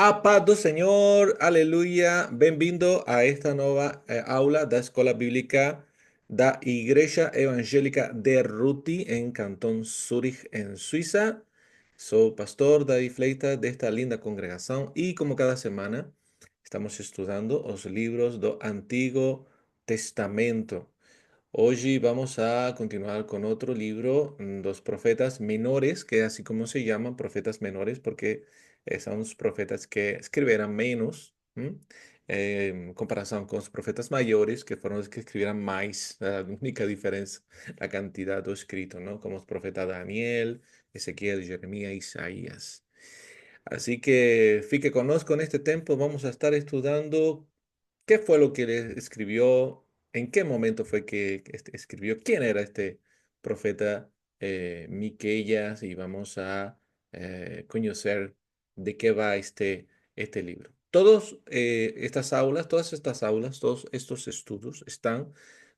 A paz do Senhor, aleluia. Bem-vindo a esta nova aula da Escola Bíblica da Igreja Evangélica de Ruti em Cantón Zurich, em Suíça. Sou o pastor David Fleitas desta linda congregação e, como cada semana, estamos estudando os livros do Antigo Testamento. Hoy vamos a continuar con otro libro, los profetas menores, que así como se llaman, profetas menores, porque son los profetas que escribieran menos, ¿m? En comparación con los profetas mayores, que fueron los que escribieran más. La única diferencia, la cantidad de escrito, ¿no? Como los profetas Daniel, Ezequiel, Jeremías, Isaías. Así que fique conozco en este tiempo, vamos a estar estudiando qué fue lo que le escribió, en qué momento fue que escribió, quién era este profeta Miqueias, y vamos a conocer de qué va este libro. Todas estas aulas, todos estos estudios están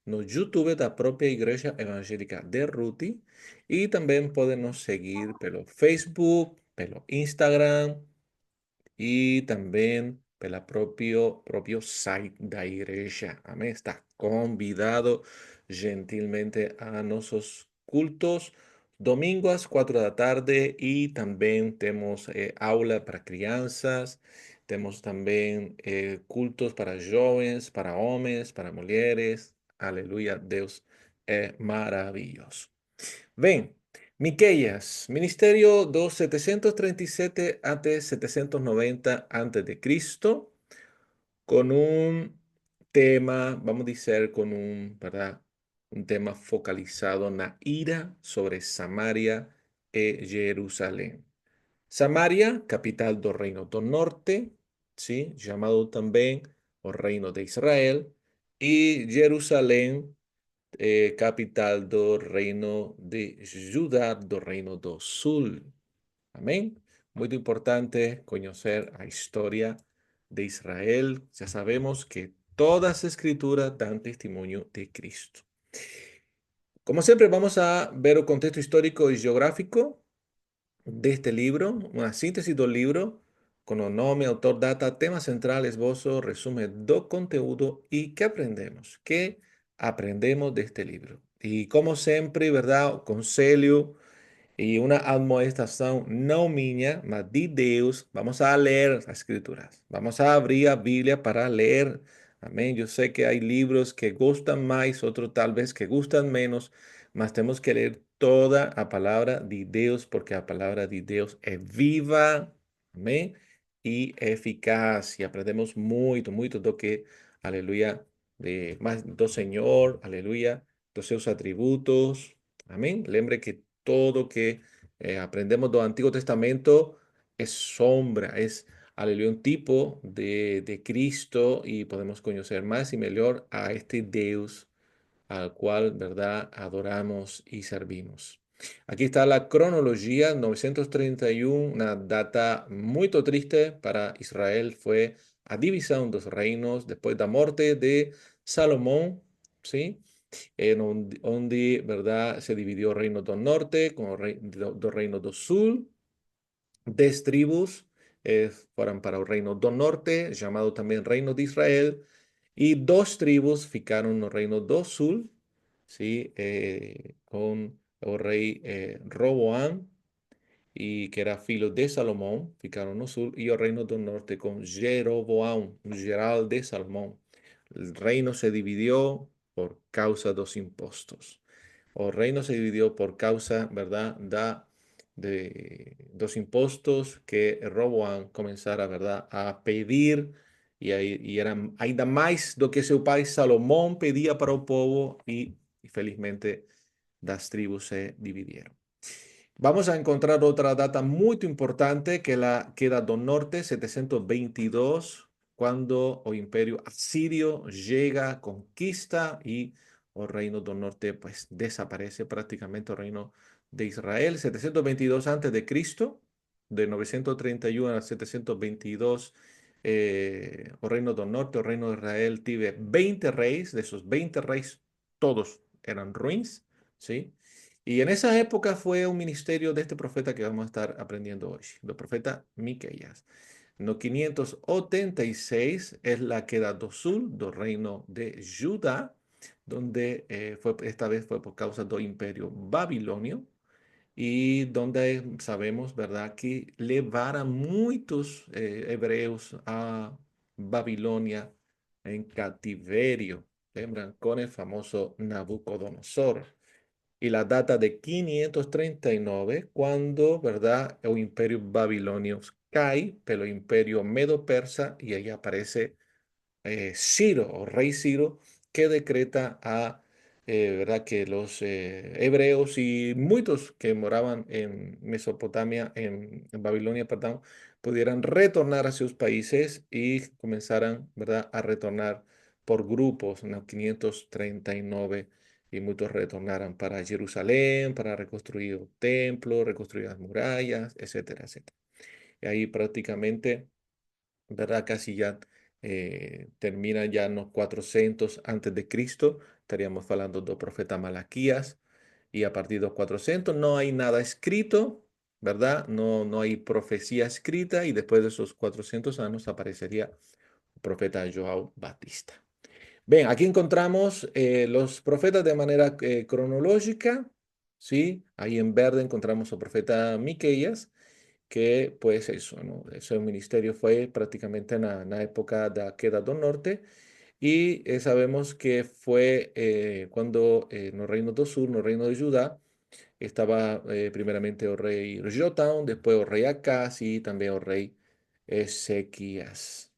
no YouTube da propia Iglesia Evangélica de Ruti y también pueden nos seguir pelo Facebook, pelo Instagram y también pela propio site da igreja. Amén. Está convidado gentilmente a nuestros cultos domingos 4 de la tarde y también tenemos aula para crianças, tenemos también cultos para jóvenes, para hombres, para mujeres. Aleluya, Dios es maravilloso. Ven, Miqueias, ministerio dos 737 a 790 antes de Cristo, con un tema, vamos a decir, con ¿verdad? Un tema focalizado en la ira sobre Samaria y Jerusalén. Samaria, capital del reino del norte, ¿sí? Llamado también el reino de Israel, y Jerusalén, capital do reino de Judá, do reino do sul. Amén. Muy importante conocer la historia de Israel. Ya sabemos que todas las escrituras dan testimonio de Cristo. Como siempre, vamos a ver el contexto histórico y geográfico de este libro, una síntesis del libro, con el nombre, autor, data, tema central, esbozo, resumen do conteúdo y qué aprendemos. ¿Qué aprendemos de este libro? Y como siempre, ¿verdad? Conselho y una admoestação não minha, mas de Deus. Vamos a leer las escrituras. Vamos a abrir a Biblia para leer. Amén. Yo sé que hay libros que gustan más, otros tal vez que gustan menos, mas tenemos que leer toda la palabra de Dios porque la palabra de Dios es viva. Amén. Y eficaz. Y aprendemos mucho, mucho do que, aleluya, de más do Señor, aleluya, dos seus atributos. Amén. Lembre que todo que aprendemos del Antiguo Testamento es sombra, es, aleluya, un tipo de Cristo y podemos conocer más y mejor a este Dios al cual, ¿verdad?, adoramos y servimos. Aquí está la cronología, 931, una data muy triste para Israel, fue a división de los reinos después de la muerte de Salomón, ¿sí? Donde, ¿verdad?, se dividió el reino del norte con el reino del sur. 10 tribus fueron para el reino del norte, llamado también reino de Israel, y dos tribus ficaron en el reino del sur, ¿sí? Con el rey Roboam, y que era filo de Salomón, ficaron en el sur, y el reino del norte con Jeroboam, un general de Salomón. El reino se dividió por causa de los impuestos. El reino se dividió por causa, ¿verdad?, de los impuestos que Roboam comenzara, ¿verdad?, a pedir, y era ainda más do que su pai Salomón pedía para el pueblo, y felizmente las tribus se dividieron. Vamos a encontrar otra data muy importante que la queda del norte, 722, cuando el imperio asirio llega, conquista y el reino del norte pues desaparece prácticamente el reino de Israel. 722 antes de Cristo, de 931 a 722, el reino del norte, el reino de Israel, tiene 20 reyes, de esos 20 reyes todos eran ruins, ¿sí? Y en esa época fue un ministerio de este profeta que vamos a estar aprendiendo hoy, el profeta Miqueias. No 586 es la queda do sul do reino de Judá, donde esta vez fue por causa do imperio babilonio y donde sabemos, ¿verdad?, que levaram muitos hebreus a Babilonia en cativerio. Lembran con el famoso Nabucodonosor. Y la data de 539, cuando, ¿verdad?, el imperio babilonio cae, pero el imperio medo-persa, y ahí aparece Ciro o rey Ciro, que decreta ¿verdad?, que los hebreos y muchos que moraban en Mesopotamia, en Babilonia, perdón, pudieran retornar a sus países y comenzaran, ¿verdad?, a retornar por grupos en el 539 y muchos retornaran para Jerusalén, para reconstruir el templo, reconstruir las murallas, etcétera, etcétera. Y ahí prácticamente, ¿verdad? Casi ya termina ya en los 400 antes de Cristo. Estaríamos hablando del profeta Malaquías. Y a partir de los 400 no hay nada escrito, ¿verdad? No, no hay profecía escrita. Y después de esos 400 años aparecería el profeta João Batista. Bien, aquí encontramos los profetas de manera cronológica, ¿sí? Ahí en verde encontramos al profeta Miqueias, que pues eso, ¿no? Ese ministerio fue prácticamente en la época de la queda del norte y sabemos que fue cuando en los reinos del sur, en el reino de Judá, estaba primeramente el rey Jotam, después el rey Acaz y también el rey Ezequías.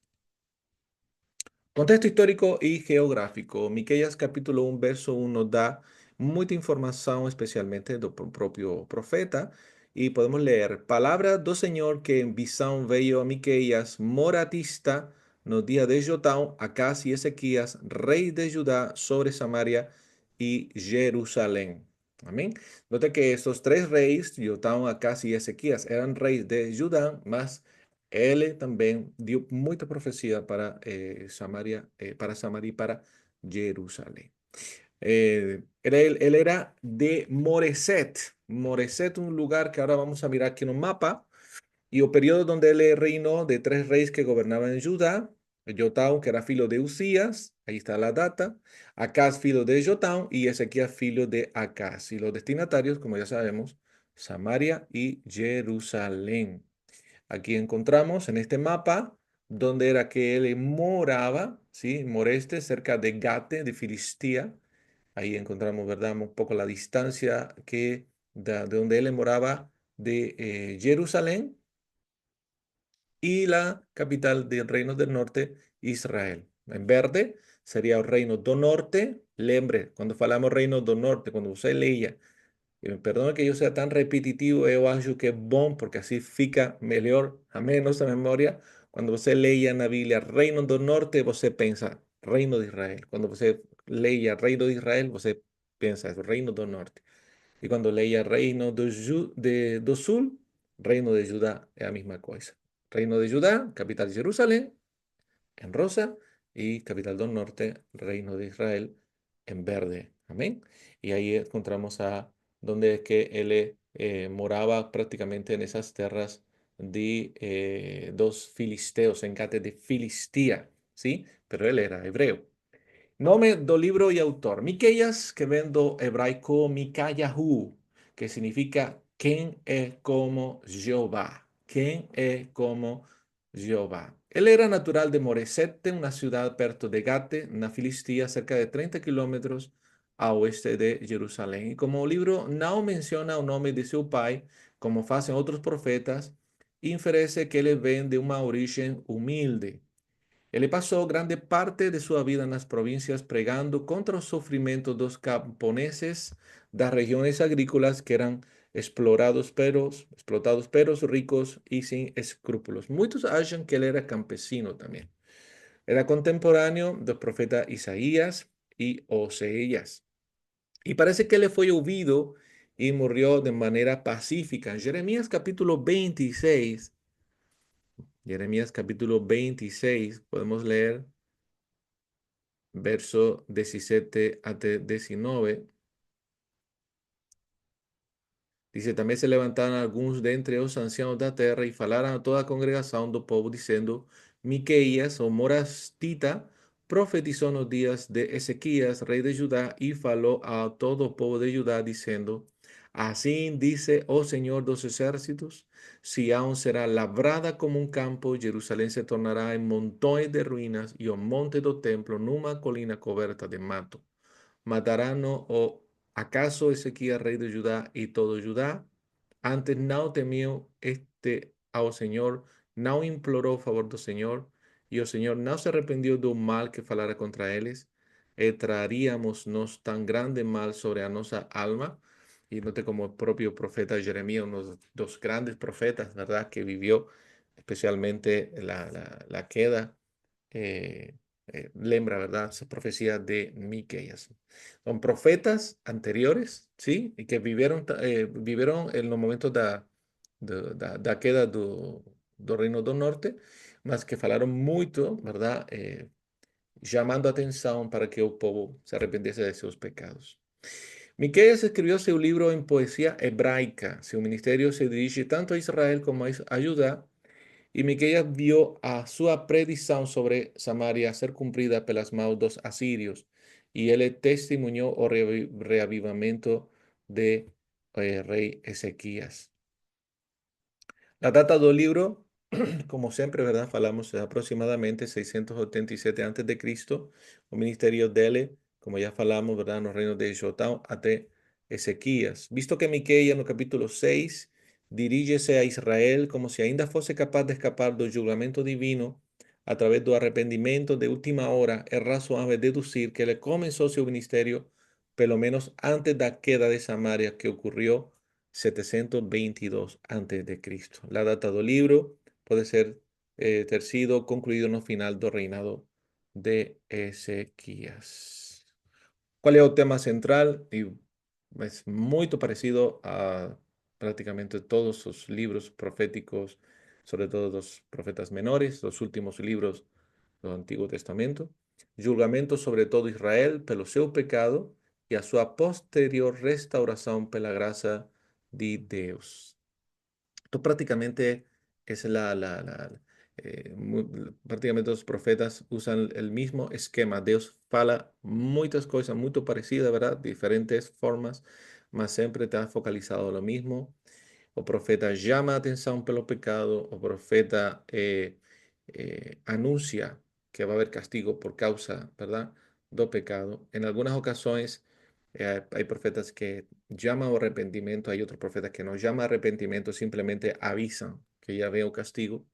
Contexto histórico y geográfico. Miqueias capítulo 1, verso 1 nos da mucha información, especialmente del propio profeta. Y podemos leer, Palabra do Señor que en visão veio a Miqueias, moratista, no día de Jotão, Acaz y Ezequías, rey de Judá, sobre Samaria y Jerusalén. Amén. Note que estos tres reyes, Jotão, Acaz y Ezequías, eran reyes de Judá, más él también dio mucha profecía para Samaria y para Jerusalén. Él era de Moreset. Moreset, un lugar que ahora vamos a mirar aquí en un mapa. Y el periodo donde él reinó de tres reyes que gobernaban en Judá. Jotam, que era filo de Usías, ahí está la data. Acaz, filo de Jotam, y Ezequías, filo de Acaz. Y los destinatarios, como ya sabemos, Samaria y Jerusalén. Aquí encontramos en este mapa donde era que él moraba, ¿sí? Moreste, cerca de Gate, de Filistia. Ahí encontramos, ¿verdad? Un poco la distancia de donde él moraba de Jerusalén y la capital del reino del norte, Israel. En verde sería el reino do norte. Lembre, cuando falamos reino do norte, cuando usted leía, perdona que yo sea tan repetitivo, yo acho que es bom, porque así fica mejor a menos a memoria. Cuando usted leía en la Biblia Reino del Norte, usted piensa Reino de Israel. Cuando usted leía Reino de Israel, usted piensa es Reino del Norte. Y cuando leía Reino do Sul, Reino de Judá, es la misma cosa. Reino de Judá, capital de Jerusalén, en rosa, y capital del norte, Reino de Israel, en verde. Amén. Y ahí encontramos a donde es que él moraba prácticamente en esas tierras de dos filisteos, en Gate de Filistía, ¿sí? Pero él era hebreo. Nome do libro y autor. Miqueias, que vendo hebraico Mikayahu, que significa ¿quién es como Jehová? ¿Quién es como Jehová? Él era natural de Moresete, una ciudad perto de Gate, na Filistía, cerca de 30 kilómetros a oeste de Jerusalén. Y como el libro no menciona el nombre de su pai, como hacen otros profetas, inferece que él ven de una origen humilde. Él pasó grande parte de su vida en las provincias pregando contra el sufrimiento de los camponeses de las regiones agrícolas que eran explotados pero ricos y sin escrúpulos. Muchos hallan que él era campesino también. Era contemporáneo del profeta Isaías y Oseías. Y parece que él fue huido y murió de manera pacífica. En Jeremías capítulo 26, Jeremías capítulo 26, podemos leer verso 17 a 19. Dice, também se levantaram alguns dentre os anciãos da terra e falaram a toda a congregação do povo, dizendo, Miqueias, o Morastita, profetizou nos dias de Ezequias, rei de Judá, e falou a todo o povo de Judá, dizendo, Assim dice, oh Senhor dos exércitos, Sião será lavrada como um campo, Jerusalém se tornará em montões de ruínas, e o monte do templo numa colina coberta de mato. Matarán o acaso Ezequiel, rey de Judá, y todo Judá. Antes no temió ao Señor, no imploró favor do Señor, y o Señor no se arrependió do mal que falara contra ellos, e traríamos nos tan grande mal sobre a nossa alma. Y note como el propio profeta Jeremías, uno de los grandes profetas, ¿verdad? Que vivió especialmente la queda lembra, ¿verdad? Esa profecía de Miqueas. Son profetas anteriores, ¿sí? Y que vivieron en los momentos da queda do Reino do Norte, mas que falaron mucho, ¿verdad? Llamando atención para que el pueblo se arrependiese de sus pecados. Miqueias escribió su libro en poesía hebraica. Su ministerio se dirige tanto a Israel como a Judá. Y Miqueias vio a su predição sobre Samaria ser cumprida pelas mãos dos asirios. Y él testemunhou o reavivamento de rey Ezequías. La data del libro, como siempre, ¿verdad? Falamos aproximadamente 687 antes de Cristo, o ministerio dele, como ya falamos, ¿verdad? En los reinos de Jotão hasta Ezequías. Visto que Miqueias no capítulo 6 dirígese a Israel como si ainda fosse capaz de escapar do julgamento divino a través do arrependimento de última hora, es razoável deducir que ele comenzó su ministerio pelo menos antes da queda de Samaria que ocurrió 722 antes de Cristo. La data del libro puede ser ter sido concluido no final do reinado de Ezequías. ¿Cuál es el tema central? Y es muy parecido a prácticamente todos los libros proféticos, sobre todo los profetas menores, los últimos libros del Antiguo Testamento. Julgamento sobre todo Israel pelo seu pecado y a su posterior restauración pela gracia de Deus. Esto prácticamente es prácticamente los profetas usan el mismo esquema. Dios fala muchas cosas muy parecidas, ¿verdad? Diferentes formas, mas siempre está focalizado en lo mismo. O profeta llama a atención pelo pecado, o profeta anuncia que va a haber castigo por causa, ¿verdad? Do pecado. En algunas ocasiones hay profetas que llaman a arrepentimiento, hay otros profetas que no llaman a arrepentimiento, simplemente avisan que ya veo castigo.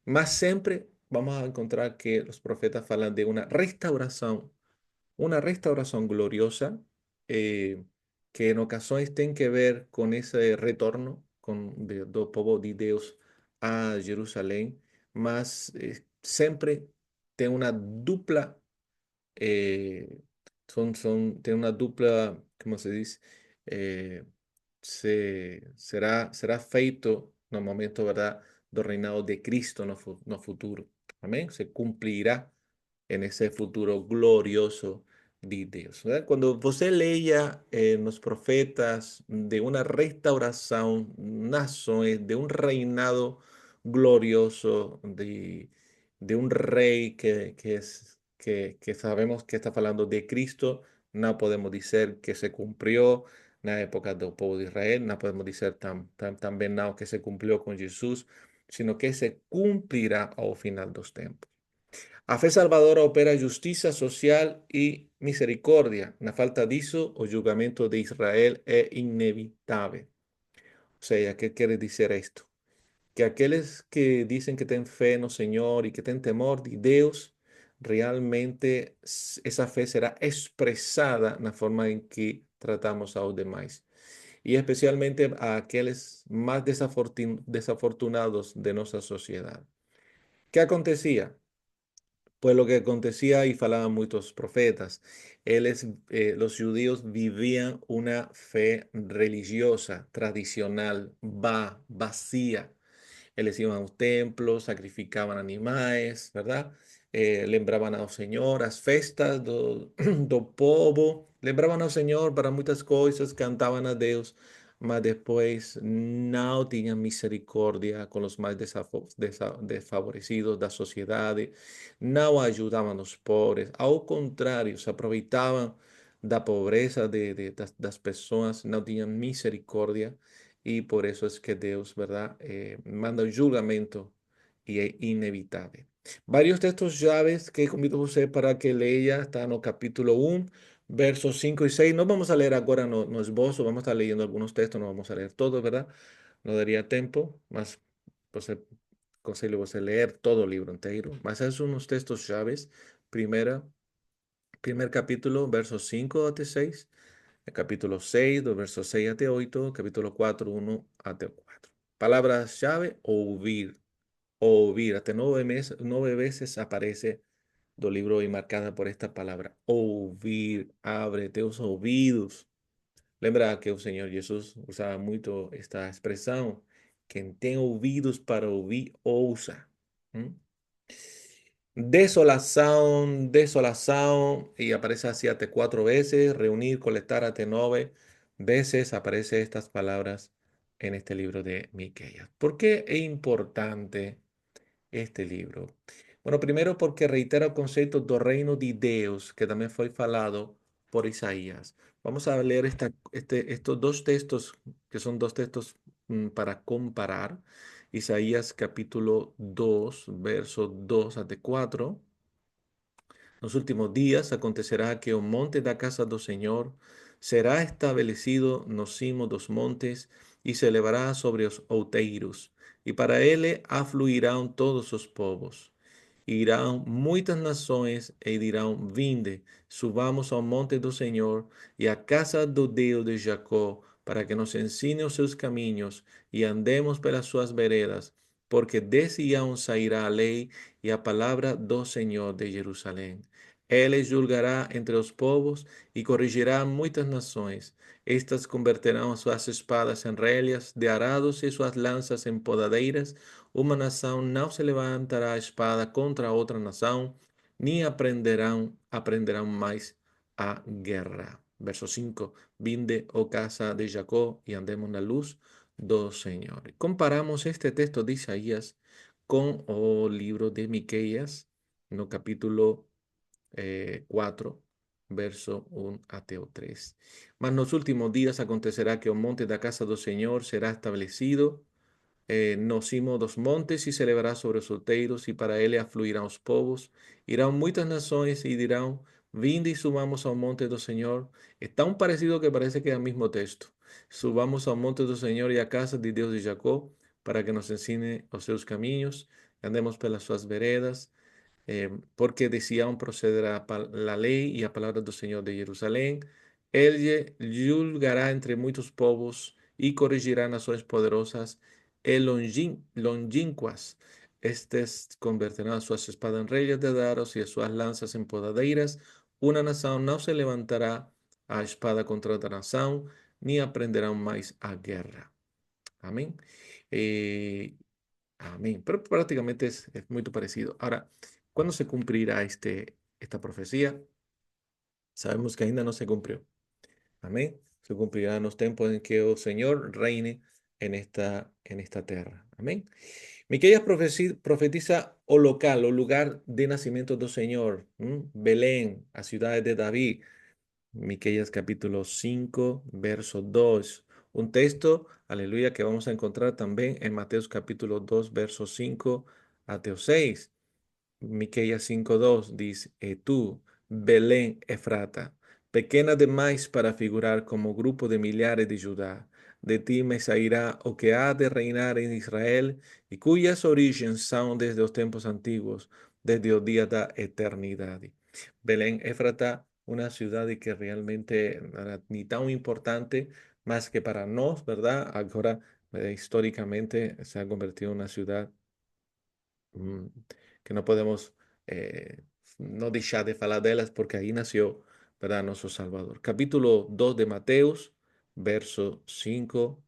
Más siempre vamos a encontrar que los profetas hablan de una restauración gloriosa eh, que en ocasiones tiene que ver con ese retorno do povo de Dios a Jerusalén, mas siempre tiene una dupla eh, tiene una dupla, ¿cómo se dice? Eh, será feito no momento, ¿verdad? Do reinado de Cristo no futuro. Amén. Se cumplirá en ese futuro glorioso de Dios, ¿verdad? Cuando você leia los profetas de una restauración, nações, de un reinado glorioso, de un rey que sabemos que está hablando de Cristo, no podemos decir que se cumplió en la época del pueblo de Israel, no podemos decir también no que se cumplió con Jesús, sino que se cumplirá al final de los tiempos. A fe salvadora opera justicia social y misericordia. Na falta disso, o julgamento de Israel es inevitable. O sea, ¿qué quiere decir esto? Que aquellos que dicen que tienen fe en el Señor y que tienen temor de Dios, realmente esa fe será expresada en la forma en que tratamos a los demás. Y especialmente a aquellos más desafortunados de nuestra sociedad. ¿Qué acontecía? Pues lo que acontecía y falaban muchos profetas, los judíos vivían una fe religiosa, tradicional, vacía. Eles iban a los templos, sacrificaban animales, ¿verdad? Lembraban al Señor, las festas do povo, lembraban al Señor para muchas cosas, cantaban a Dios, mas después no tinha misericordia com os mais desfavorecidos da sociedade, não ajudavam os pobres, ao contrário, se aproveitavam da pobreza das pessoas, não tinham misericórdia, e por isso é que Deus, ¿verdad? Manda o julgamento e é inevitável. Varios textos llaves que convido a você para que leia, está no capítulo 1, versos 5 y 6. No vamos a leer ahora no esbozo, vamos a estar leyendo algunos textos, no vamos a leer todos, ¿verdad? No daría tiempo, mas você consegue você leer todo el libro inteiro. Mas es unos textos llaves. Primer capítulo, versos 5 até 6. El capítulo 6, dos versos 6 até 8. Capítulo 4, 1 até 4. Palabras llave, oír. Oír. Hasta 9 veces aparece do libro y marcada por esta palabra. Oír. Abre teus ouvidos. Lembra que o Senhor Jesus usava muito esta expressão? Quem tem ouvidos para ouvir, ouça. ¿Mm? Desolación, desolación, y aparece así hasta 4 veces, reunir, colectar hasta 9 veces, aparece estas palabras en este libro de Miqueas. ¿Por qué es importante este libro? Bueno, primero porque reitera el concepto do reino de Deus, que también fue falado por Isaías. Vamos a leer estos dos textos, que son dos textos para comparar. Isaías capítulo 2, verso 2 a 4. Nos últimos días acontecerá que o monte da casa do Senhor será estabelecido nos cimos dos montes e se elevará sobre os outeiros, e para ele afluirão todos os povos. Irão muitas nações e dirão: Vinde, subamos ao monte do Senhor e à casa do Deus de Jacó, para que nos ensine os seus caminhos e andemos pelas suas veredas, porque de Sião sairá a lei e a palavra do Senhor de Jerusalém. Ele julgará entre os povos e corrigirá muitas nações. Estas converterão suas espadas em relhas de arados e suas lanças em podadeiras. Uma nação não se levantará a espada contra outra nação, nem aprenderão mais a guerra. Verso 5. Vinde, ó casa de Jacó, e andemos na luz do Senhor. Comparamos este texto de Isaías com o livro de Miqueias, no capítulo 4, verso 1 até o 3. Mas nos últimos días acontecerá que o monte da casa do Senhor será estabelecido nos cimos dos montes e se elevará sobre os outeiros, e para ele afluirão os povos. Irão muitas nações e dirão: Vinde e subamos ao monte do Senhor. É tão parecido que parece que é o mesmo texto. Subamos ao monte do Senhor e à casa de Deus de Jacó, para que nos ensine os seus caminhos, andemos pelas suas veredas. Porque de Sião procederá a lei e a palavra do Senhor de Jerusalém. Ele julgará entre muitos povos e corrigirá nações poderosas e longínquas. Estes converterão suas espadas em relhas de dados e as suas lanças em podadeiras. Uma nação não se levantará a espada contra outra nação, nem aprenderão mais a guerra. Amém? Eh, Amén. Pero prácticamente es muy parecido. Ahora, ¿cuándo se cumplirá esta profecía? Sabemos que ainda no se cumplió. Amén. Se cumplirá en los tiempos en que el Señor reine en esta tierra. Amén. Miqueias profetiza o local, o lugar de nacimiento del Señor. Belén, a ciudad de David. Miqueias capítulo 5, verso 2. Un texto, aleluya, que vamos a encontrar también en Mateos capítulo 2, verso 5 a 6. Miqueias 5:2 dice, tú, Belén Efrata, pequeña demais para figurar como grupo de millares de Judá, de ti me sairá o que ha de reinar en Israel y cuyas orígenes son desde los tiempos antiguos, desde los días de eternidad. Belén Efrata, una ciudad que realmente no era ni tan importante más que para nos, ¿verdad? Ahora, históricamente se ha convertido en una ciudad mm, que no podemos no dejar de falar de ellas porque ahí nació, ¿verdad? Nuestro Salvador. Capítulo 2 de Mateos, verso 5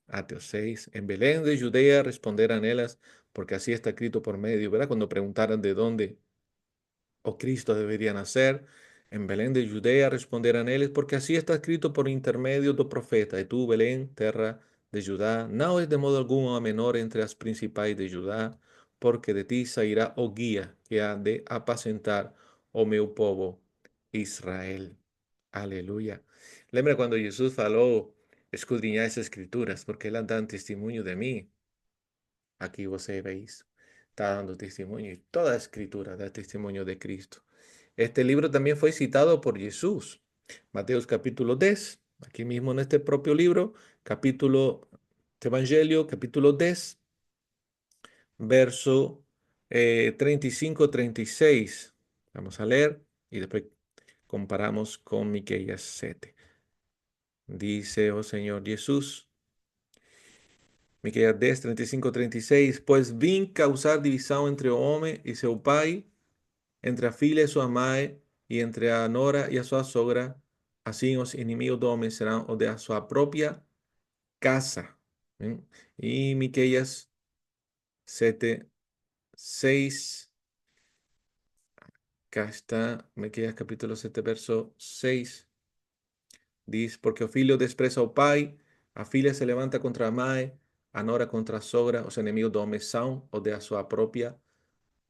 a 6. En Belén de Judea responderán ellas, porque así está escrito por medio, ¿verdad? Cuando preguntaran de dónde o Cristo debería nacer, En Belén de Judea responderán eles, porque así está escrito por intermedio do profeta. E tu, Belén, terra de Judá, não és de modo algum a menor entre as principais de Judá, porque de ti sairá o guía que ha de apacentar o meu povo Israel. Aleluya. Lembra quando Jesus falou, escudriñar as escrituras, porque elas dan testemunho de mim. Aquí você veis, está dando testimonio y toda escritura da testimonio de Cristo. Este libro también fue citado por Jesús. Mateos capítulo 10, aquí mismo en este propio libro, capítulo, este Evangelio, capítulo 10, verso 35-36. Vamos a leer y después comparamos con Miqueas 7. Dice, oh Señor Jesús, Miqueias 10, 35-36, pois vim causar divisão entre o homem e seu pai, entre a filha e sua mãe, e entre a nora e a sua sogra. Assim os inimigos do homem serão os da sua própria casa. Hein? E Miqueias 7, 6, cá está, Miqueias capítulo 7, verso 6, diz, porque o filho despreza o pai, a filha se levanta contra a mãe, a nora contra a sogra, os inimigos do homem são os da sua própria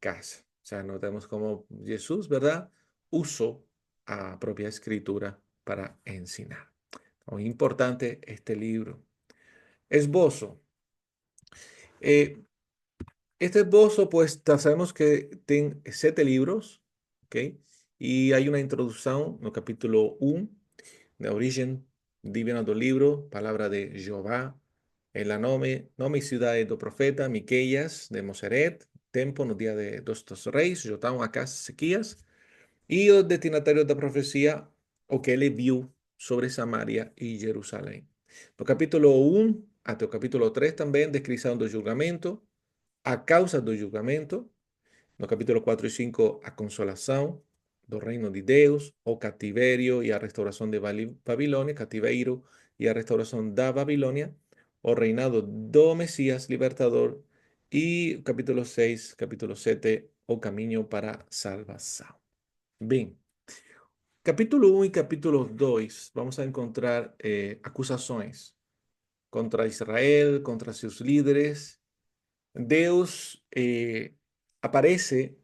casa. O sea, notemos cómo Jesús, ¿verdad? Usó a propia escritura para enseñar. Muy importante este libro. Esbozo. Eh, este esbozo, pues sabemos que tiene 7 libros, ¿ok? Y hay una introducción en el capítulo 1, de origen divino del libro, palabra de Jehová, en la nome ciudad do profeta, Miqueias, de Moseret, tempo no día de dos reis, Jotão, Acaz, Sequías, y los destinatarios de la profecía, o que él vio sobre Samaria y Jerusalén. No capítulo 1 hasta el capítulo 3 también descrição do julgamento, a causa do julgamento. No capítulo 4 y 5, a consolação do reino de Deus, o cativerio y a restauración de Babilonia, cativeiro y a restauración da Babilonia, o reinado do Mesías libertador, y capítulo 6, capítulo 7, o caminho para salvação. Bien, capítulo 1 y capítulo 2 vamos a encontrar acusaciones contra Israel, contra sus líderes. Deus aparece,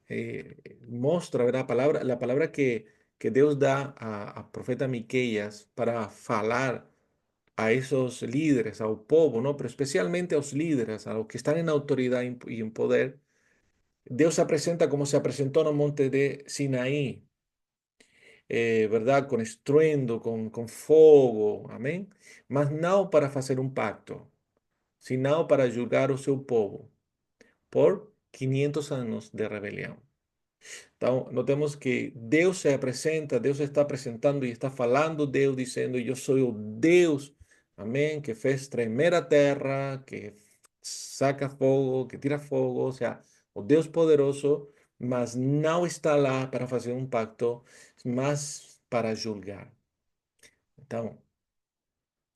mostra, ¿verdad? La palabra que Deus dá a profeta Miqueias para falar a esos líderes, ao povo, ¿no? Pero especialmente a los líderes, a los que están en autoridad y en poder. Deus se presenta como se presentó en el monte de Sinaí, ¿verdad? Con estruendo, con fuego, amén. Mas não para fazer um pacto, sino para julgar o seu povo por 500 años de rebelión. Então, notemos que Deus se apresenta, Deus está apresentando e está falando, Deus dizendo, eu sou o Deus, amém, que fez tremer a terra, que saca fogo, que tira fogo, ou seja, o Deus poderoso, mas não está lá para fazer um pacto, mas para julgar. Então,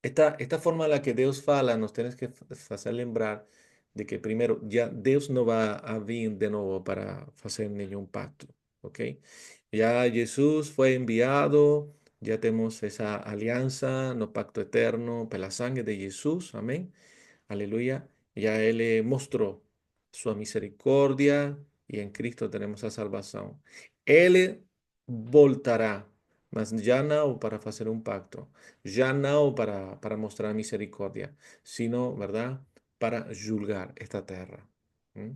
esta forma en la que Deus fala nos tienes que hacer lembrar de que primero ya Deus no va a vir de nuevo para hacer ningún pacto, ¿ok? Ya Jesús fue enviado, ya tenemos esa alianza, no pacto eterno, por la sangre de Jesús, amén. Aleluya. Ya Él mostró su misericordia y en Cristo tenemos la salvación. Él voltará, mas ya no para hacer un pacto, ya no para mostrar misericordia, sino, ¿verdad? Para juzgar esta tierra. ¿Mm?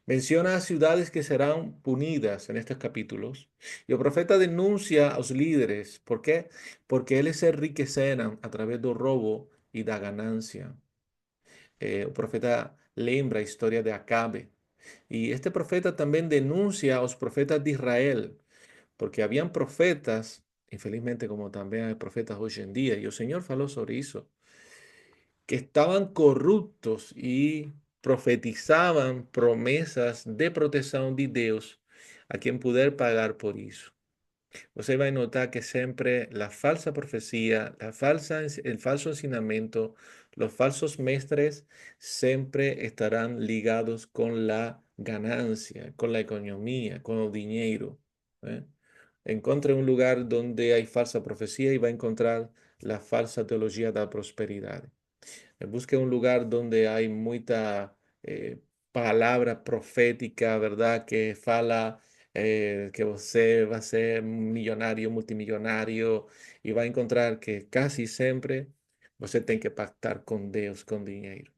Menciona ciudades que serán punidas en estos capítulos. Y el profeta denuncia a los líderes. ¿Por qué? Porque ellos se enriquecerán a través del robo y da ganancia. El profeta lembra la historia de Acabe. Y este profeta también denuncia a los profetas de Israel, porque habían profetas, infelizmente como también hay profetas hoy en día, y el Señor faló sobre eso, que estaban corruptos y profetizaban promesas de protección de Dios a quien poder pagar por eso. Você vai notar que siempre la falsa profecía, el falso ensinamiento, los falsos mestres siempre estarán ligados con la ganancia, con la economía, con el dinero. ¿Eh? encuentre un lugar donde hay falsa profecía y va a encontrar la falsa teología de la prosperidad. Busque un lugar donde hay mucha palabra profética, ¿verdad? Que fala que usted va a ser millonario, multimillonario, y va a encontrar que casi siempre usted tiene que pactar con Dios, con dinero.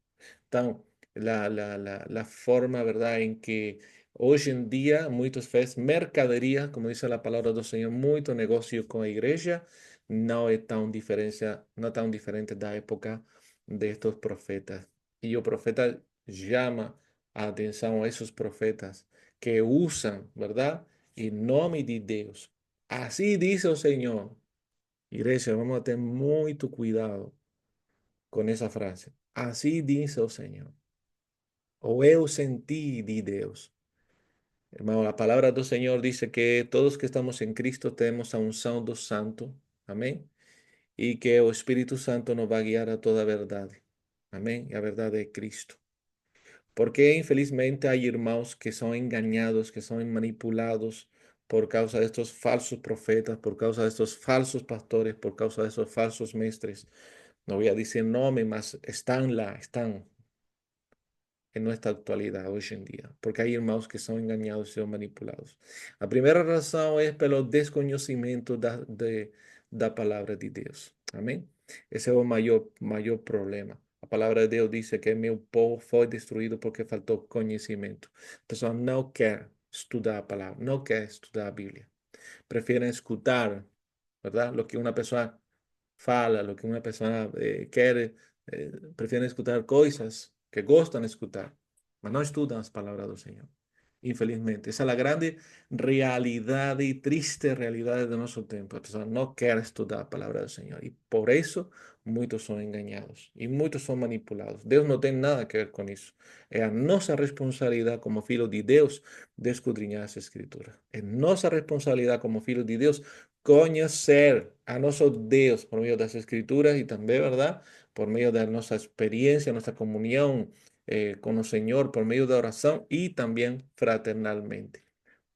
Então, la forma, ¿verdad?, en que hoy en día muchos faz mercadería, como dice la palabra del Señor, mucho negocio con la iglesia, no es tan diferencia, no tan diferente de la época de estos profetas. Y el profeta llama a atención a esos profetas que usan, ¿verdad?, en nombre de Dios. Así dice el Señor. Iglesia, vamos a tener mucho cuidado con esa frase. Así dice el Señor. O eu sentí de Dios. Hermano, la palabra del Señor dice que todos que estamos en Cristo tenemos a un Santo Santo. Amén. Y que el Espíritu Santo nos va a guiar a toda verdad. Amén. Y a verdad de Cristo. Porque infelizmente hay hermanos que son engañados, que son manipulados por causa de estos falsos profetas, por causa de estos falsos pastores, por causa de estos falsos maestros. No voy a decir nombre, mas están en nuestra actualidad, hoy en día, porque hay hermanos que son engañados y son manipulados. La primera razón es pelo desconocimiento de la palabra de Dios. Amén. Ese es el mayor problema. La palabra de Dios dice que mi pueblo fue destruido porque faltó conocimiento. Personas no quieren estudiar la palabra, no quieren estudiar la Biblia. Prefieren escuchar, ¿verdad? Lo que una persona fala, lo que una persona quiere, prefieren escuchar cosas que gustan escuchar, pero no estudian las palabras del Señor. Infelizmente, esa es la grande realidad y triste realidad de nuestro tiempo. La persona no quiere estudiar la palabra del Señor y por eso muchos son engañados y muchos son manipulados. Dios no tiene nada que ver con eso. Es a nuestra responsabilidad como hijos de Dios de escudriñar esa escritura. Es nuestra responsabilidad como hijos de Dios conocer a nuestro Dios por medio de las escrituras y también, ¿verdad? Por medio de nuestra experiencia, nuestra comunión con el Señor, por medio de oración y también fraternalmente.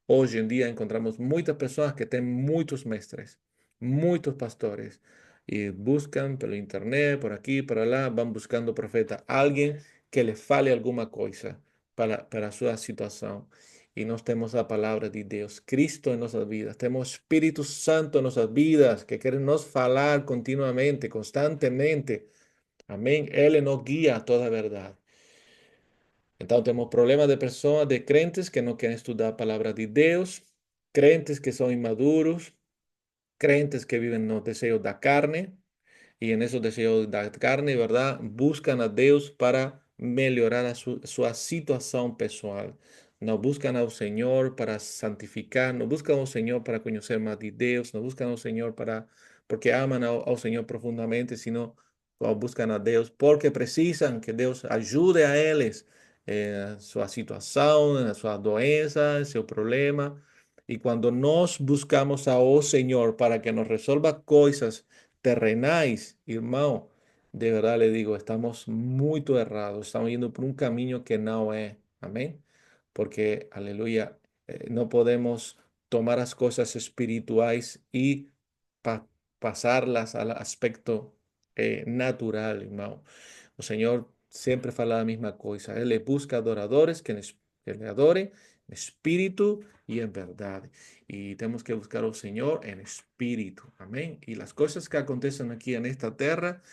Hoy en día encontramos muchas personas que tienen muchos maestros, muchos pastores y buscan por internet, por aquí, por allá, van buscando profeta, alguien que le fale alguna cosa para su situación. Y nos tenemos la palabra de Dios, Cristo en nuestras vidas, tenemos Espíritu Santo en nuestras vidas que quiere nos falar continuamente, constantemente. Amén. Él nos guía a toda verdad. Entonces tenemos problemas de personas, de crentes que no quieren estudiar la palabra de Dios, crentes que son inmaduros, crentes que viven los deseos de la carne y en esos deseos de la carne, ¿verdad? Buscan a Dios para mejorar su situación personal. No buscan al Señor para santificar, no buscan al Señor para conocer más de Dios, no buscan al Señor porque aman al Señor profundamente, sino buscan a Dios porque precisan que Dios ayude a ellos en su situación, en su doença, en su problema. Y cuando nos buscamos a oh Señor para que nos resuelva cosas terrenais, irmão, de verdad le digo, estamos muy errados, estamos yendo por un camino que no es, amén, porque, aleluya, no podemos tomar las cosas espirituales y pa- pasarlas al aspecto natural, hermano. El Señor siempre fala la misma cosa, Él le busca adoradores que le adoren en espíritu y en verdad. Y tenemos que buscar al Señor en espíritu. Amén. Y las cosas que acontecen aquí en esta tierra,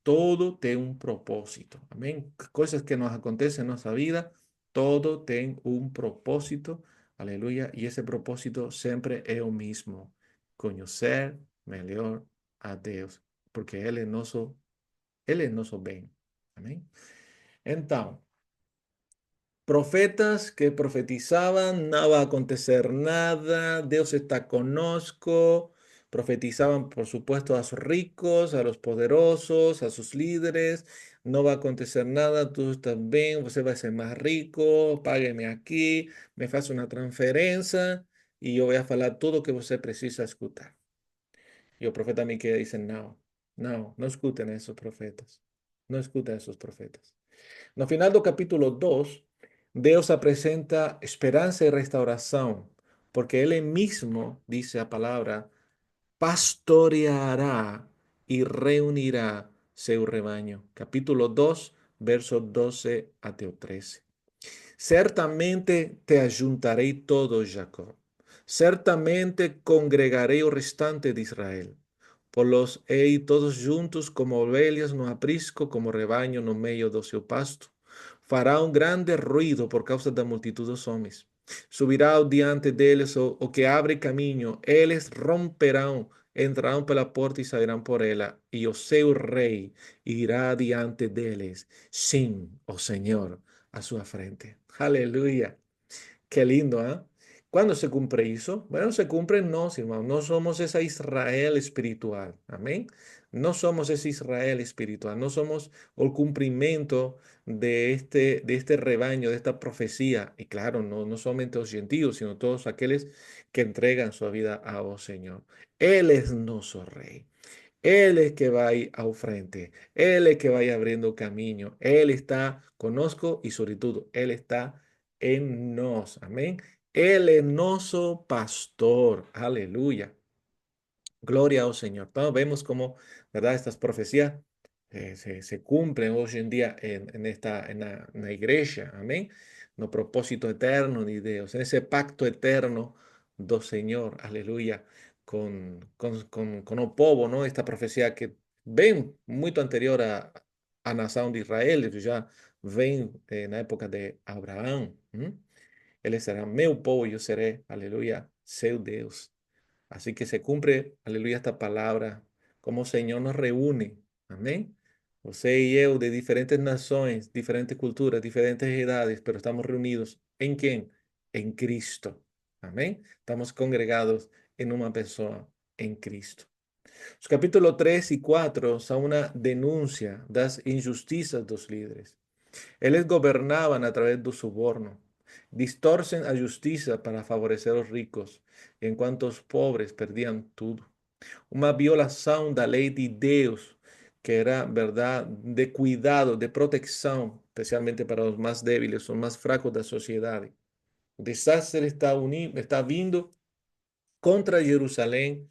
todo tiene un propósito. Amén. Cosas que nos acontecen en nuestra vida, todo tiene un propósito. Aleluya. Y ese propósito siempre es el mismo. Conocer mejor a Dios. Porque Él es nuestro bien. Amén. Entonces, profetas que profetizaban, no va a acontecer nada, Dios está conosco, profetizaban por supuesto a los ricos, a los poderosos, a sus líderes, no va a acontecer nada, tú estás bien, usted va a ser más rico, págueme aquí, me hace una transferencia y yo voy a hablar todo lo que usted precisa escuchar. Y el profeta Miqueas dice, no escuchen a esos profetas, no escuchen a esos profetas. No final do capítulo 2, Deus apresenta esperança e restauração porque Él mismo, dice la palabra, pastoreará y reunirá su rebaño. Capítulo 2, versos 12 a 13. Certamente te ayuntaré todo, Jacob. Certamente congregaré o restante de Israel. Por los hei todos juntos como ovelhas no aprisco, como rebaño no meio do seu pasto. Fará um grande ruído por causa da multitud dos homens. Subirá diante deles o que abre caminho. Eles romperão, entrarão pela porta e sairão por ela. E o seu rei irá diante deles. Sim, o Senhor a su frente. Aleluya. Qué lindo, ¿ah? ¿Cuándo se cumple eso? Bueno, se cumple en nos, hermano. No somos esa Israel espiritual. Amén. No somos ese Israel espiritual. No somos el cumplimiento de este rebaño, de esta profecía. Y claro, no solamente los gentiles, sino todos aquellos que entregan su vida a oh Señor. Él es nuestro rey. Él es que va ahí al frente. Él es que va ahí abriendo camino. Él está, conozco y sobre todo, Él está en nos. Amén. Él es nuestro pastor. Aleluya. Gloria al Señor. Entonces vemos cómo, ¿verdad? Estas profecías se cumplen hoy en día en la iglesia. Amén. No propósito eterno de Dios, en ese pacto eterno do Señor. Aleluya. Con el povo, ¿no? Esta profecía que ven muy anterior a nación de Israel, ya ven en la época de Abraham. Él será meu povo, yo seré, aleluya, seu Dios. Así que se cumple, aleluya, esta palabra, como Señor nos reúne. Amén. Usted y yo de diferentes naciones, diferentes culturas, diferentes edades, pero estamos reunidos. ¿En quién? En Cristo. Amén. Estamos congregados en una persona, en Cristo. Los capítulos 3 y 4 son una denuncia de las injusticias de los líderes. Eles gobernaban a través do suborno. Distorcen a justiça para favorecer os ricos, enquanto os pobres perdiam tudo. Uma violação da lei de Deus, que era, verdade, de cuidado, de proteção, especialmente para os mais débiles, os mais fracos da sociedade. O desastre está vindo contra Jerusalém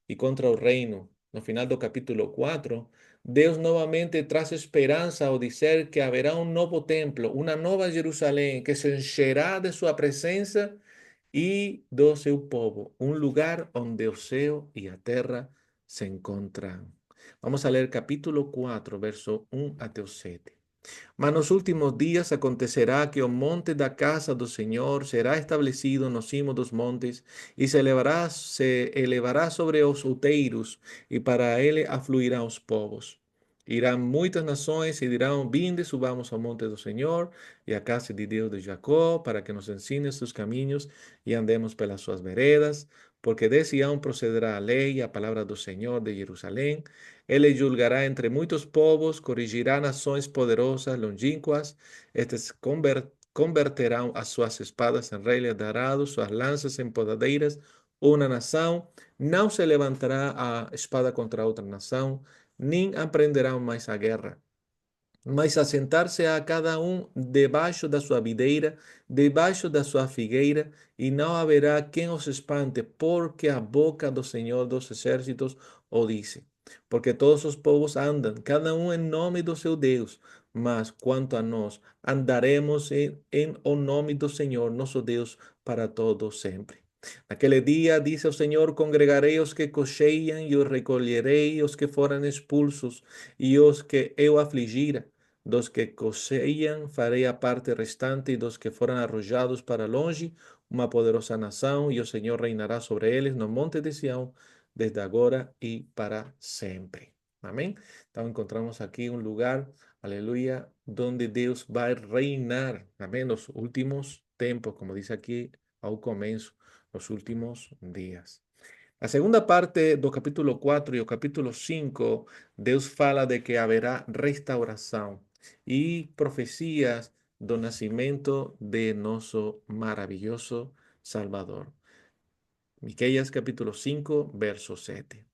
e contra o reino. No final do capítulo 4, Deus novamente traz esperança ao dizer que haverá um novo templo, uma nova Jerusalém, que se encherá de sua presença e do seu povo, um lugar onde o céu e a terra se encontram. Vamos a ler capítulo 4, verso 1 até o 7. Mas nos últimos días acontecerá que o monte da casa do Senhor será estabelecido no cimo dos montes e se elevará sobre os outeiros e para ele afluirão os povos. Irão muitas nações e dirão: Vinde, subamos ao monte do Senhor e à casa de Deus de Jacó, para que nos ensine seus caminhos e andemos pelas suas veredas, porque de Sião procederá a lei e a palavra do Senhor de Jerusalém. Ele julgará entre muitos povos, corrigirá nações poderosas, longínquas. Estes converterão as suas espadas em relhas de arado, suas lanças em podadeiras. Uma nação não se levantará a espada contra outra nação, nem aprenderão mais a guerra, mas assentar-se a cada um debaixo da sua videira, debaixo da sua figueira, e não haverá quem os espante, porque a boca do Senhor dos Exércitos o disse. Porque todos os povos andam, cada um em nome do seu Deus, mas quanto a nós, andaremos em o nome do Senhor, nosso Deus, para todo sempre. Naquele dia, dice o Senhor, congregarei os que cocheiam e os recolherei os que foram expulsos e os que eu afligira. Dos que coseiam farei a parte restante, e dos que foram arrojados para longe, uma poderosa nação, e o Senhor reinará sobre eles no monte de Sião, desde agora e para sempre. Amém? Então encontramos aqui um lugar, aleluia, donde Deus vai reinar, amém, nos últimos tempos, como diz aqui ao começo, nos últimos dias. A segunda parte do capítulo 4 e o capítulo 5, Deus fala de que haverá restauração e profecias do nascimento de nosso maravilhoso Salvador. Miqueias capítulo 5, verso 7.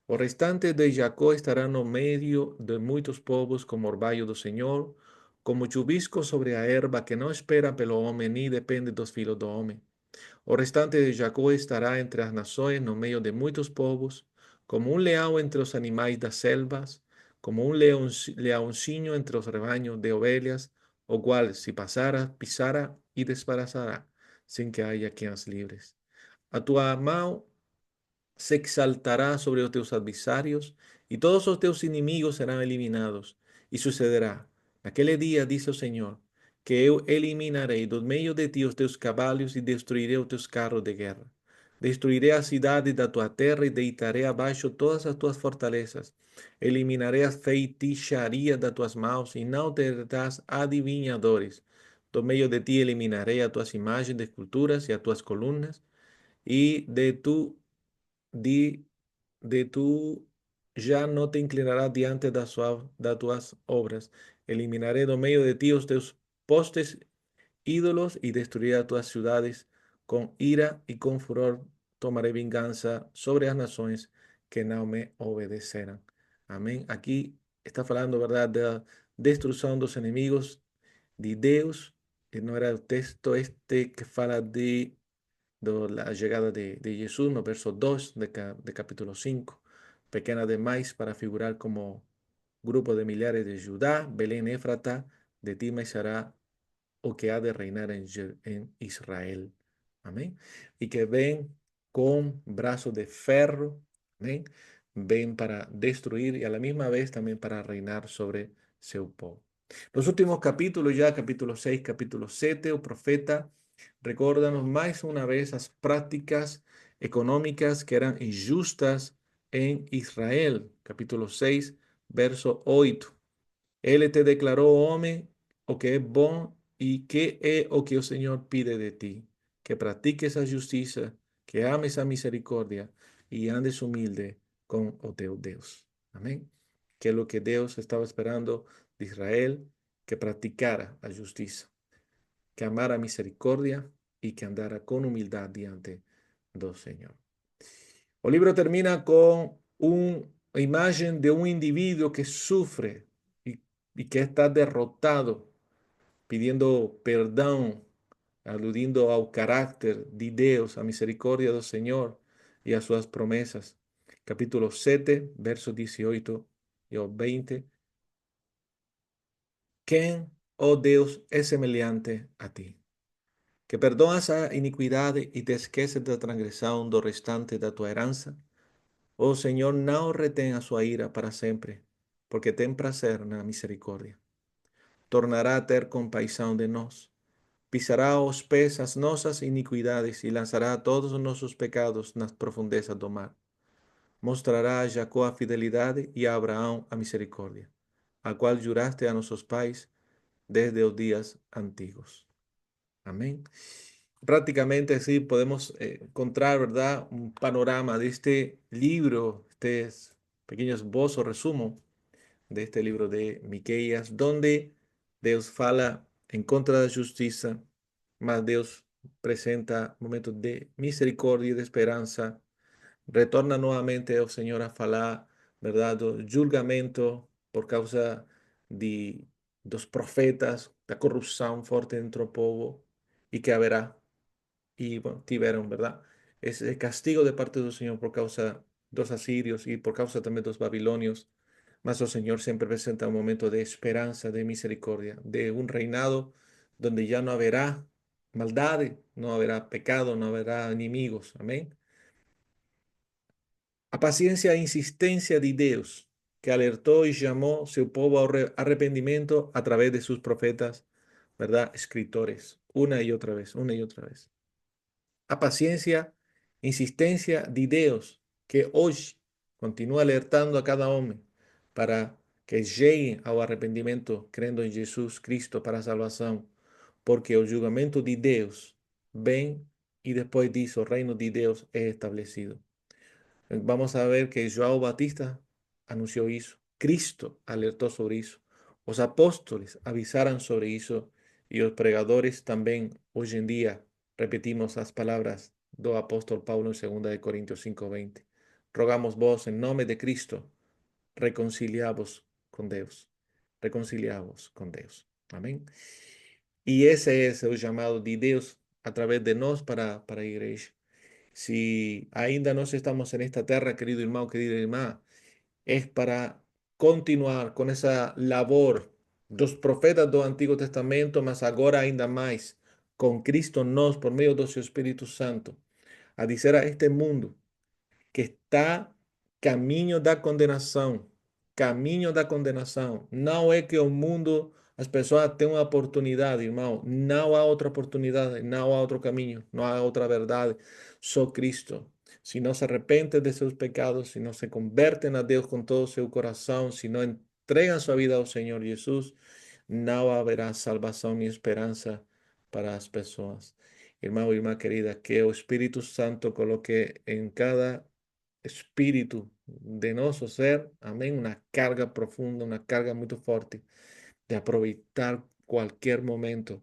O restante de Jacó estará no meio de muitos povos como orvalho do Senhor, como chuvisco sobre a erva que não espera pelo homem, nem depende dos filhos do homem. O restante de Jacó estará entre as nações, no meio de muitos povos, como um leão entre os animais das selvas, como um leãozinho entre os rebaños de ovelhas, o cual, se passara, pisara e despedaçará, sem que haya quem as livres. A tua mão se exaltará sobre os teus adversarios y todos os teus inimigos serán eliminados. Y sucederá, naquele dia, dice o Senhor, que eu eliminarei do meio de ti os teus cavalos e destruirei os teus carros de guerra. Destruirei a cidade da tua terra e deitarei abaixo todas as tuas fortalezas. Eliminarei a feitiçaria das tuas mãos e não terás adivinhadores. Do meio de ti eliminarei as tuas imagens de esculturas e as tuas colunas e di, de tú ya no te inclinarás diante de tuas obras. Eliminaré do meio de ti os teus postes ídolos y destruiré a tuas ciudades con ira y con furor. Tomaré venganza sobre las naciones que no me obedecerán. Amén. Aquí está hablando, ¿verdad?, de la destrucción de los enemigos de Deus. No era el texto este que fala de la llegada de Jesús, no verso 2 de capítulo 5, pequeña demais para figurar como grupo de millares de Judá, Belén Éfrata, de ti me será o que ha de reinar en Israel. Amén. Y que ven con brazos de ferro, amén, ven para destruir y a la misma vez también para reinar sobre su pueblo. Los últimos capítulos, ya capítulo 6, capítulo 7, o profeta, recuérdanos más una vez las prácticas económicas que eran injustas en Israel. Capítulo 6, verso 8. Él te declaró, hombre, o que es bom y qué es o que el Señor pide de ti, que practiques la justicia, que ames a misericordia y andes humilde con o teu Dios. Amén. Que es lo que Dios estaba esperando de Israel, que practicara la justicia, que amara misericordia y que andara con humildad diante del Señor. El libro termina con una imagen de un individuo que sufre y que está derrotado, pidiendo perdón, aludiendo al carácter de Dios, a misericordia del Señor y a sus promesas. Capítulo 7, versos 18 y 20. ¿Quién, oh Dios, es semejante a ti? Que perdonas a iniquidad y te esqueces de transgresión do restante de tu heranza. Oh Señor, no retén a su ira para siempre, porque ten prazer na misericordia. Tornará a ter compaixão de nós. Pisará aos pés as nossas iniquidades e lançará todos os nossos pecados nas profundezas do mar. Mostrará a Jacó a fidelidade e a Abraão a misericórdia, a qual juraste a nossos pais desde os dias antigos. Amén. Prácticamente así podemos encontrar, ¿verdad?, un panorama de este libro, este pequeño esbozo, resumo de este libro de Miqueias, donde Dios fala en contra de la justicia, mas Dios presenta momentos de misericordia y de esperanza. Retorna nuevamente, oh Señor, a falar, ¿verdad?, do julgamento por causa de dos profetas, da corrupção forte dentro do povo y que haberá. Y bueno, tiveram, ¿verdad? Es el castigo de parte del Señor por causa de los asirios y por causa también de los babilonios. Mas el Señor siempre presenta un momento de esperanza, de misericordia, de un reinado donde ya no habrá maldad, no habrá pecado, no habrá enemigos. Amén. A paciencia e insistencia de Dios, que alertó y llamó su pueblo a arrepentimiento a través de sus profetas, ¿verdad? Escritores, una y otra vez, una y otra vez. A paciencia, insistencia de Dios, que hoy continúa alertando a cada hombre para que llegue al arrepentimiento, creyendo en Jesús Cristo para salvación, porque el julgamento de Dios ven y después dice el reino de Dios es establecido. Vamos a ver que João Batista anunció eso, Cristo alertó sobre eso, los apóstoles avisaron sobre eso y los pregadores también hoy en día repetimos las palabras do apóstol Pablo en 2 de Corintios 5:20. Rogamos vos en nombre de Cristo, reconciliados con Dios, reconciliados con Dios. Amén. Y ese es el llamado de Dios a través de nos para a igreja. Si ainda nós estamos en esta tierra, querido hermano, querida hermana, es para continuar con esa labor dos profetas do Antigo Testamento, mas agora ainda mais con Cristo nos, por medio do seu Espírito Santo, a dizer a este mundo que está caminho da condenação. Caminho da condenação. Não é que o mundo, as pessoas têm uma oportunidade, irmão. Não há outra oportunidade, não há outro caminho, não há outra verdade. Só Cristo. Se não se arrependem de seus pecados, se não se convertem a Deus com todo o seu coração, se não entregam sua vida ao Senhor Jesus, não haverá salvação nem esperança para as pessoas. Irmão, irmã querida, que o Espírito Santo coloque em cada espíritu de nuestro ser, amén, una carga profunda, una carga muy fuerte de aprovechar cualquier momento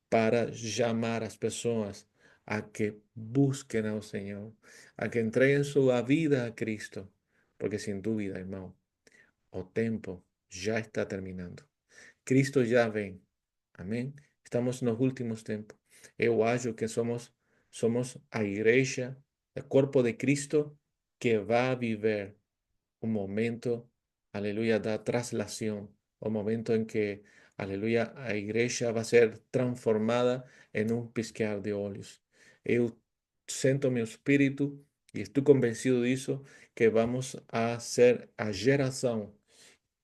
para llamar a las personas a que busquen al Señor, a que entreguen su vida a Cristo, porque sin duda, hermano, o tiempo ya está terminando. Cristo ya ven. Amén. Estamos nos últimos tempos. Eu acho que somos a igreja, o corpo de Cristo, que vai viver o momento, aleluia, da traslação, o momento em que, aleluia, a igreja vai ser transformada em um piscar de olhos. Eu sinto meu espírito e estou convencido disso, que vamos a ser a geração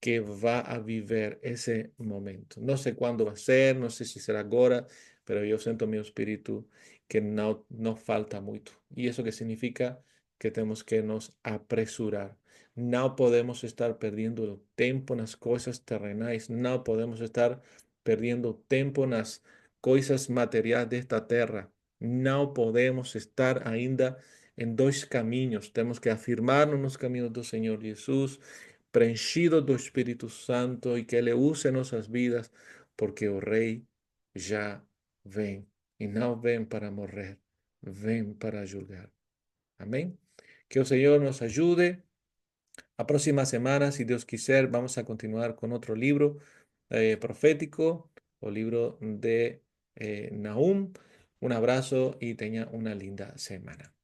que va a vivir ese momento. No sé cuándo va a ser, no sé si será ahora, pero yo siento en mi espíritu que no falta mucho. ¿Y eso qué significa? Que tenemos que nos apresurar. No podemos estar perdiendo tiempo en las cosas terrenales, no podemos estar perdiendo tiempo en las cosas materiales de esta tierra. No podemos estar ainda en dos caminos. Tenemos que afirmarnos en los caminos del Señor Jesús, preenchido do Espírito Santo e que Ele use em nossas vidas, porque o Rei já vem e não vem para morrer, vem para julgar. Amém? Que o Senhor nos ajude. A próxima semana, si Dios quiser, vamos a continuar con otro libro profético, o libro de Nahum. Un abrazo y tenga una linda semana.